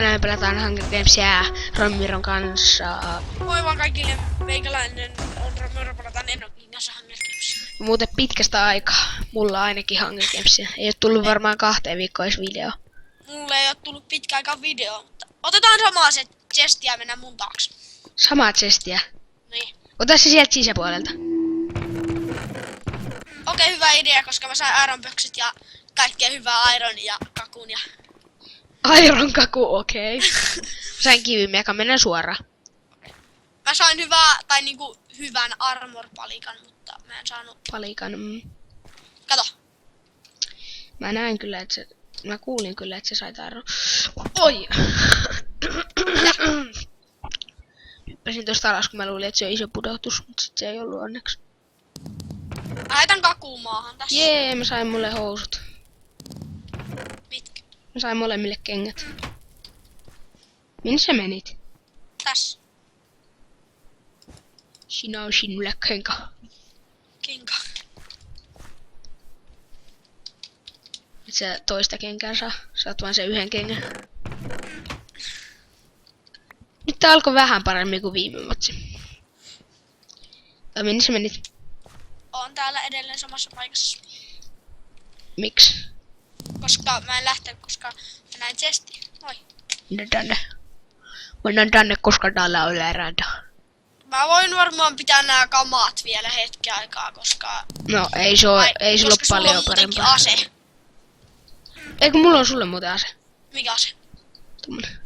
Tänään pelataan Hunger Gamesia Romiron kanssa. Moi vaan kaikille, meikäläinen on Romero, pelataan Enokin kanssa Hunger Gamesia. Muuten pitkästä aikaa. Mulla ainakin Hunger Gamesia. Ei oo tullut varmaan 2 viikkoa edes video. Mulle ei oo tullut pitkä aika video, mutta otetaan samaa se chestiä ja mennään mun taakse. Samaa chestiä. Niin. Ota se sieltä sisäpuolelta. Okei, hyvä idea, koska mä sain ironböksyt ja kaikkea hyvää iron ja kakun ja... Iron kaku, okei. Okay. Sain kivimiekan, mennään suoraan. Mä sain hyvää, tai niinku hyvän armor-palikan, mutta mä en saanut... Palikan. Kato. Mä näin kyllä, että se... Mä kuulin kyllä, että se sai tarro. Oi! Hyppäsin tosta alas, kun mä luulin, että se on iso pudotus, mutta sit se ei ollut onneksi. Mä heitän kakuun maahan tässä. Jee, mä sain mulle housut. Mitkä? Mä sain molemmille kengät. Minne sä menit? Tässä. Sinä on sinulle kenkä. Kinka. Et sä toista kenkää saa. Saat vaan sen yhden kengän. Nyt tää alkoi vähän paremmin kuin viime matsi. Tai minne sä menit? Oon täällä edelleen samassa paikassa. Miksi? Koska mä en lähteä, koska mä näin chestin. Moi. Mennään tänne. Mennään tänne, koska täällä on erääntä. Mä voin varmaan pitää nää kamat vielä hetken aikaa, koska... No ei se oo, ei se oo koska sulla paljon on muutenkin parempaa. ase. Eikö mulla on sulle muuten ase? Mikä ase? Tommonen.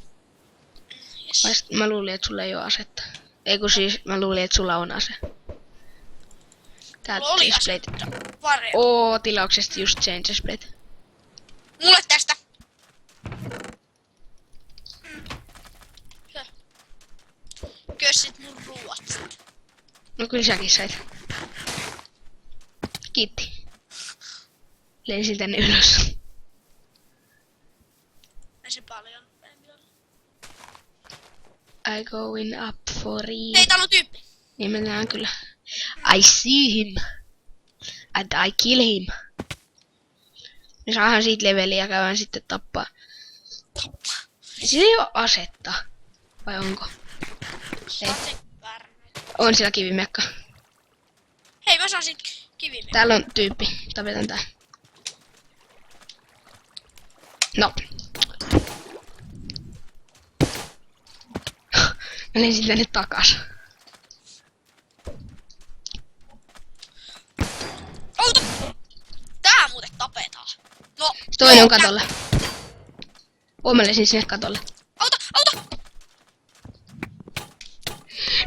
Yes. Mä luulin, että sulla ei oo asetta. Eikö siis, mä luulin, että sulla on ase. Täältä Mulla oli chestplate. ase. Varjo. Oo, tilauksesta just sen chestplate. Mulle tästä. Hyvä. Kössit mun ruuat. No kyllä säkin sait. Kiitti. Lensin tänne ylös. Ei se paljon. I going up for it. Hei, täällä on tyyppi. Niin mä näen kyllä. I see him. And I kill him. Me saadaan siitä leveliä ja käydään sitten tappaa. Sillä ei oo asetta. Vai onko? Ei. On siellä kivimekka. Hei, mä saan sit kivimekka. Täällä on tyyppi. Tapetan tää. No. Mä lensin tänne takas. Auto! Tää muuten tapetaan. No. Se toinen on joo, katolla. Mä lensin sinne katolle. Auto! Auto!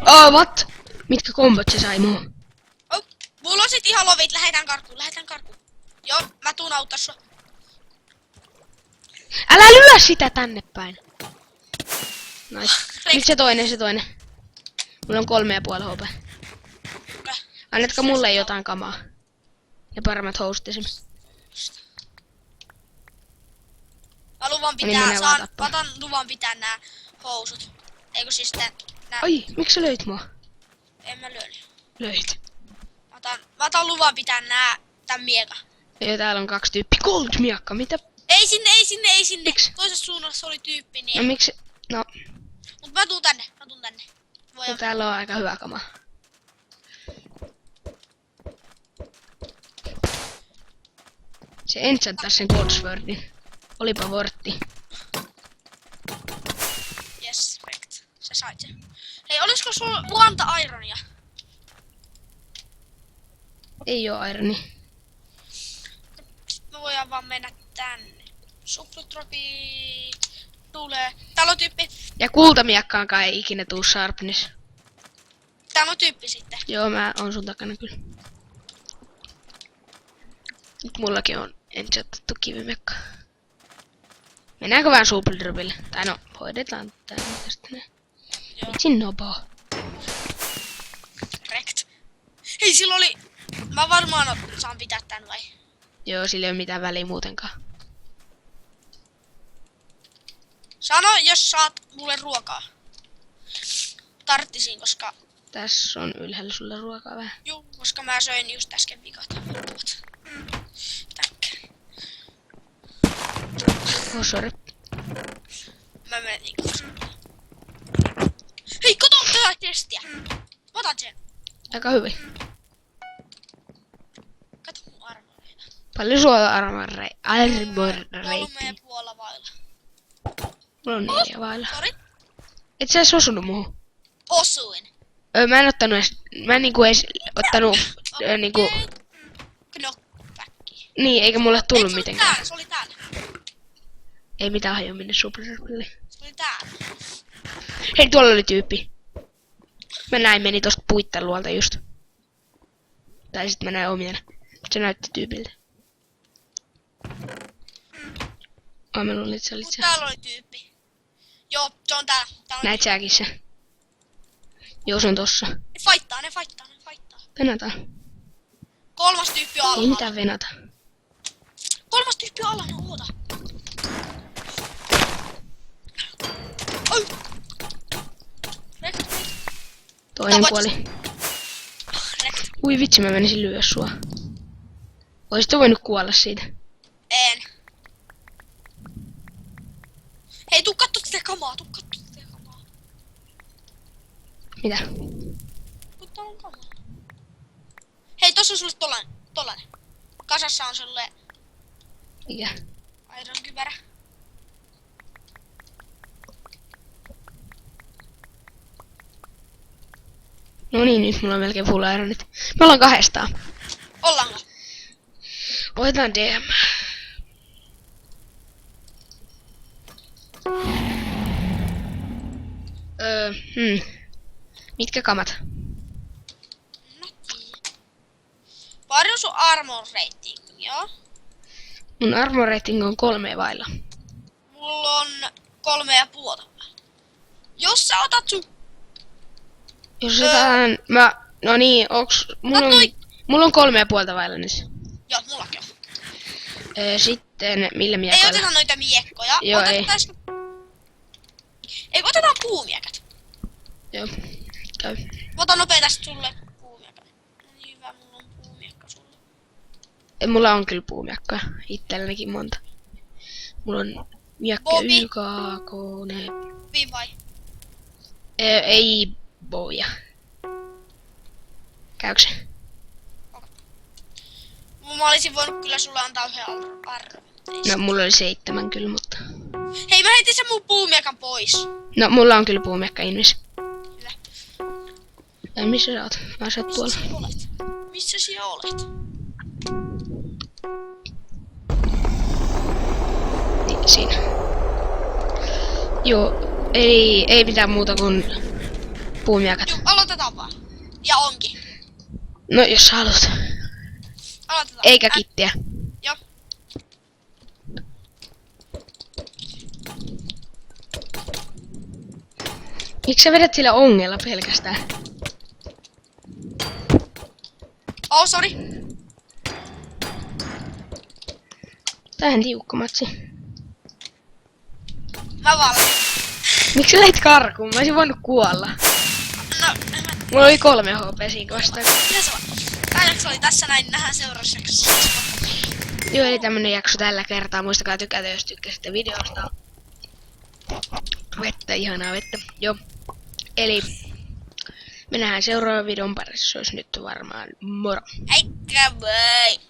Oh, what? Mitkä kombot se sai muuhun? Oh, mulla on sit ihan lovit. Lähetään karkuun. Joo, mä tuun auttaa sua. Älä lyö sitä tänne päin. Nice. Nyt se toinen. Mulla on 3,5 HP. Annetko mulle jotain kamaa? Ja paremmat housut esimerkiksi. Mä luvan niin pitää, menee vaan mä tappaa. otan luvan pitää nää housut. Eikö siis nää... Ai, miksi sä löit mua? En mä lyönyt. Löit. Mä otan luvan pitää tän miekan. Ja täällä on 2 tyyppiä. Gold miakka, mitä? Ei sinne. Miksi? Toisessa suunnassa oli tyyppi, No niin... miksi? No, Mut mä tuun tänne. Voi täällä on aika hyvä kama. Se enchanttas sen Goldswordin. Olipa vortti. Yes, correct. Sä sait sen. Hei, olisiko sulla luanta ironia? Ei oo ironi. Sit me voidaan vaan mennä tänne. Suplutropi tulee. Täällä on tyyppi. Ja kultamiakkaankaan ei ikinä tuu sharpness. Täällä on tyyppi sitten. Joo, mä oon sun takana kyllä. Nyt mullakin on enchantattu kivimekka. Mennäänkö vähän superdropille? Tai no, hoidetaan tää tästä näin. Joo, Vitsin nopoo. correct. Hei, sillä oli... Mä varmaan saan pitää tän vai? Joo, sillä ei oo mitään väliä muutenkaan. Sano, jos saat mulle ruokaa. Tarttisin, koska... Tässä on ylhäällä sulle ruokaa vähän. Juu, koska mä söin just äsken vikat. Tack. Oh, sorry. Mä menin kanssa. Hei, kato tätä testiä. Mä otan sen. Aika hyvin. Kato mun armoreita. Paljon sulla on armoreita? 3,5 vailla. Mulla on 4 vailla. Sori. Et sä edes osunut muuhun. Osuin. Mä en ottanut edes, mä en niinku edes ottanut niinku, Knockbacki. niin eikä mulle tullut mitenkään. Se oli täällä. Ei mitään hajua minne superserverille. Se oli täällä. Hei, tuolla oli tyyppi. Mä näin, meni tosta puitten luolta just. Tai sit mä näin omien. Se näytti tyypiltä. Mä luulin, että se oli Mut se. täällä oli tyyppi. Joo, se on täällä. Täällä on Näit säkin se. Joo, se on tossa. Ne faittaa. Venataan. 3. tyyppi on Ei alhaalla. mitään venata. 3. tyyppi on alhaalla, oota. Oi. Toinen Tavoit- kuoli. Ui vitsi, mä menisin lyödä sua. Oisit voinut kuolla siitä. En. Hei, tuu katso sitä kamaa, Mitä? Kun täällä on kamaa. Hei, tossa on sulle tollanen. Kasassa on sulle Mikä? aidan kypärä. No niin, nyt mulla on melkein full ironit. Me ollaan 200. Ollaanko? Otetaan DM. Mitkä kamat? Paljon on sun armor rating, joo? Mun armor rating on 3 vailla. Mulla on 3,5. Jos sä otat sun... Jos otetaan... No niin, mulla on 3,5 vailla nyt. Joo, mullakin on. Sitten, millä Ei miekalla? oteta noita miekkoja. Joo, ei. Ei, otetaan puumiekat. Joo, käy. Mä otan nopeasti sulle puumiekat. No niin hyvä, mulla on puumiekka sulle. Mulla on kyllä puumiekkoja. Itsellänikin monta. Mulla on miekkä Bobi. YKKne. Vai? Ei boja. Käykö se? Mä olisin voinut kyllä sulle antaa yhden arvon. No mulla oli 7 kyllä, mutta... Hei, mä heitin sen mun puumiekan pois. No mulla on kyllä puumiekka invis. Hyvä. Missä sä oot? Mä sä oot tuolla. Missä sä olet? Missä sä olet? Niin, siinä. Joo, ei mitään muuta kuin puumiekat. Joo, aloitetaan vaan. Ja onkin. No jos sä haluat. Aloitetaan. Eikä kittiä. Joo. Miksi sä vedät sillä ongella pelkästään? Oh, sorry. Tähän tiukka matsi. Mä vaan. Miksi sä lähit karkuun? Mä olisin voinut kuolla. No, Mulla oli 3 HP siinä kohtaa. mitä se on? Tää jakso oli tässä näin, nähdään seuraavassa jaksossa. Joo, eli tämmönen jakso tällä kertaa. Muistakaa tykätä, jos tykkäsitte videosta. Vettä, ihanaa vettä. Joo. Eli me nähdään seuraavan videon parissa. Se olisi nyt varmaan moro. Heikka, bye!